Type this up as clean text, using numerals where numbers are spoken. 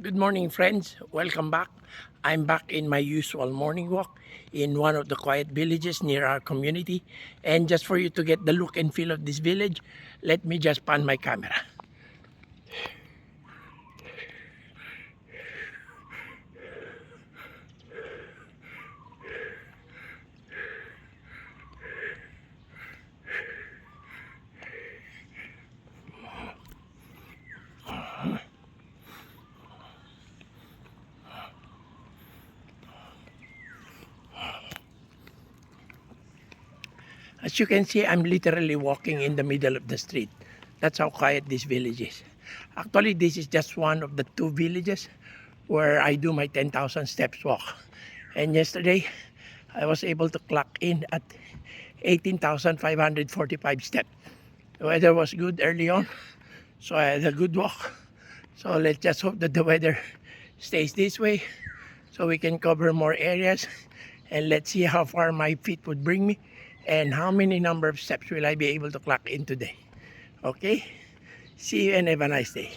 Good morning, friends. Welcome back. I'm back in my usual morning walk in one of the quiet villages near our community. And just for you to get the look and feel of this village, let me just pan my camera. As you can see, I'm literally walking in the middle of the street. That's how quiet this village is. Actually, this is just one of the two villages where I do my 10,000 steps walk. And yesterday, I was able to clock in at 18,545 steps. The weather was good early on, so I had a good walk. So let's just hope that the weather stays this way so we can cover more areas, and let's see how far my feet would bring me and how many number of steps will I be able to clock in today. Okay, see you and have a nice day.